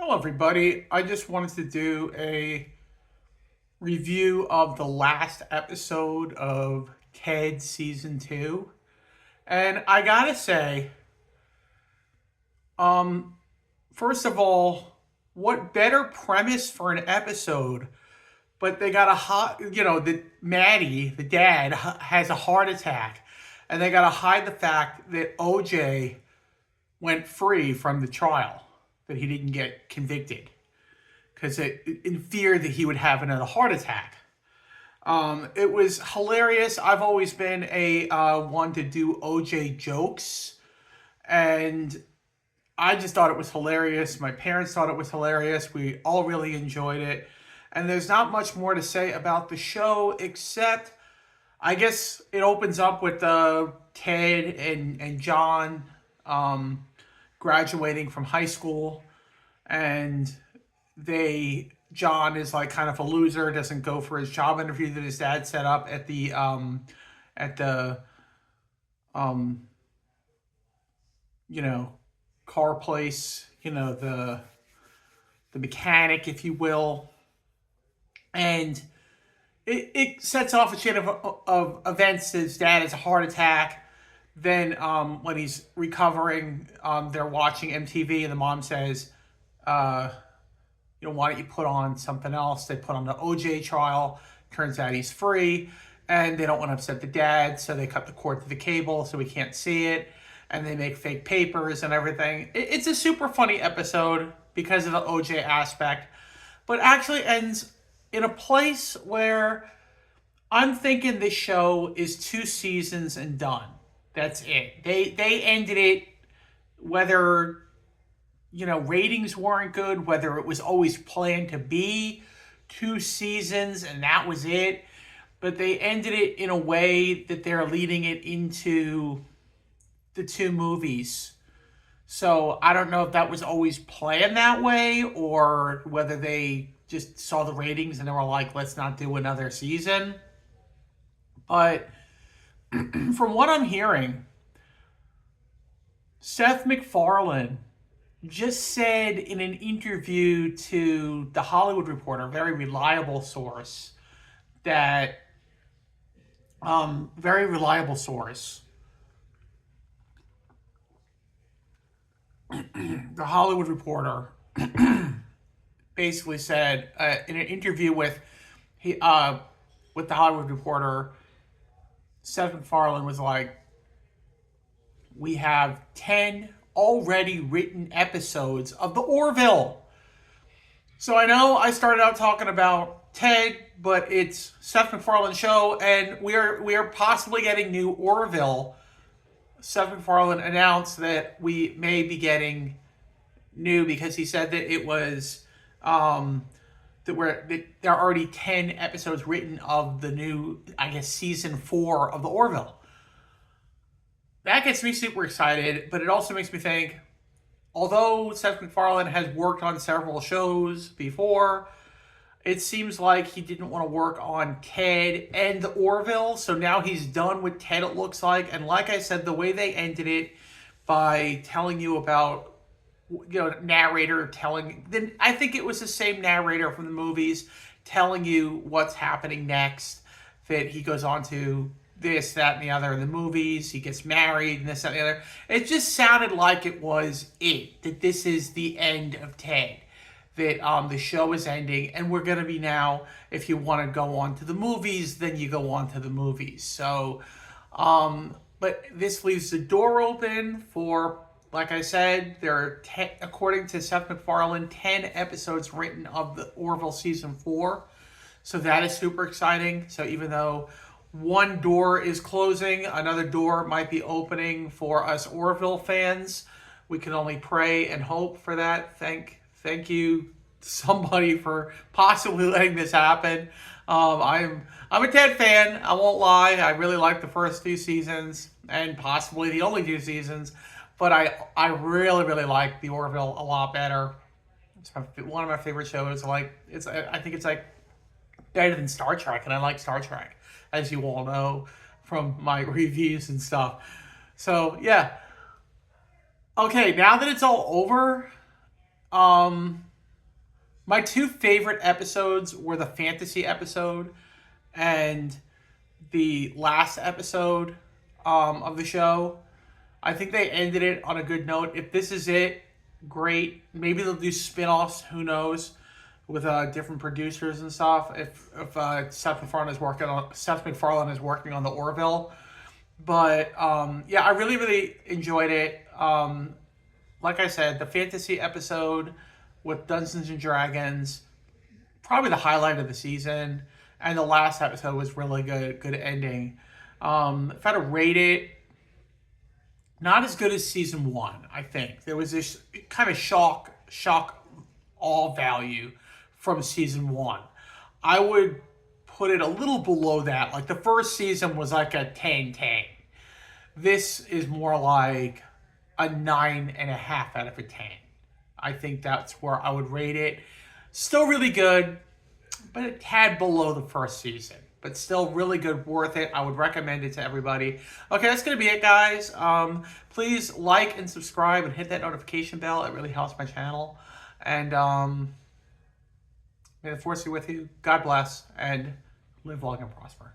Hello, everybody. I just wanted to do a review of the last episode of Ted Season 2. And I gotta say, um, first of all, what better premise for an episode? But they got a the Maddie, the dad, has a heart attack. And they gotta hide the fact that OJ went free from the trial, that he didn't get convicted because in fear that he would have another heart attack. It was hilarious. I've always been a one to do OJ jokes, and I just thought it was hilarious. My parents thought it was hilarious. We all really enjoyed it, and there's not much more to say about the show except I guess it opens up with Ted and John graduating from high school, and John is like kind of a loser, doesn't go for his job interview that his dad set up at the um you know car place, the mechanic, if you will. And it sets off a chain of events. His dad has a heart attack. Then when he's recovering, they're watching MTV, and the mom says, why don't you put on something else? They put on the OJ trial. Turns out he's free, and they don't want to upset the dad, so they cut the cord to the cable so we can't see it, and they make fake papers and everything. It's a super funny episode because of the OJ aspect, but actually ends in a place where I'm thinking this show is 2 seasons and done. That's it. They ended it, whether ratings weren't good, whether it was always planned to be 2 seasons and that was it. But they ended it in a way that they're leading it into the 2 movies. So I don't know if that was always planned that way or whether they just saw the ratings and they were like, let's not do another season. But from what I'm hearing, Seth MacFarlane just said in an interview to The Hollywood Reporter, a very reliable source, that very reliable source. The Hollywood Reporter basically said in an interview with The Hollywood Reporter, Seth MacFarlane was like, we have 10 already written episodes of the Orville. So I know I started out talking about Ted, but it's Seth MacFarlane's show, and we are possibly getting new Orville. Seth MacFarlane announced that we may be getting new because he said that it was that there are already 10 episodes written of the new, I guess, season 4 of the Orville. That gets me super excited, but it also makes me think, although Seth MacFarlane has worked on several shows before, it seems like he didn't want to work on Ted and the Orville, so now he's done with Ted, it looks like. And like I said, the way they ended it by telling you about, narrator telling, then I think it was the same narrator from the movies telling you what's happening next, that he goes on to this, that, and the other in the movies. He gets married and this, that, and the other. It just sounded like it was that this is the end of Ted. That the show is ending, and we're going to be now, if you want to go on to the movies, then you go on to the movies. So, but this leaves the door open for, like I said, there are, according to Seth MacFarlane, 10 episodes written of the Orville Season 4. So that is super exciting. So even though one door is closing, another door might be opening for us Orville fans. We can only pray and hope for that. Thank you, somebody, for possibly letting this happen. I'm a Ted fan. I won't lie. I really like the first 2 seasons and possibly the only 2 seasons. But I really, really like the Orville a lot better. It's one of my favorite shows. I think it's like better than Star Trek, and I like Star Trek, as you all know from my reviews and stuff. So yeah. Okay, now that it's all over, My two favorite episodes were the fantasy episode and the last episode of the show. I think they ended it on a good note. If this is it, great. Maybe they'll do spin-offs, who knows, with different producers and stuff. If Seth MacFarlane is working on the Orville. But yeah, I really enjoyed it. Like I said, the fantasy episode with Dungeons and Dragons, probably the highlight of the season, and the last episode was really good ending. If I had to rate it, not as good as season one. I think there was this kind of shock all value from season one. I would put it a little below that. Like the first season was like a 10/10. This is more like a 9.5 out of a 10. I think that's where I would rate it. Still really good, but a tad below the first season. But still really good, worth it. I would recommend it to everybody. Okay, that's going to be it, guys. Please like and subscribe and hit that notification bell. It really helps my channel. And may the force be with you. God bless, and live long and prosper.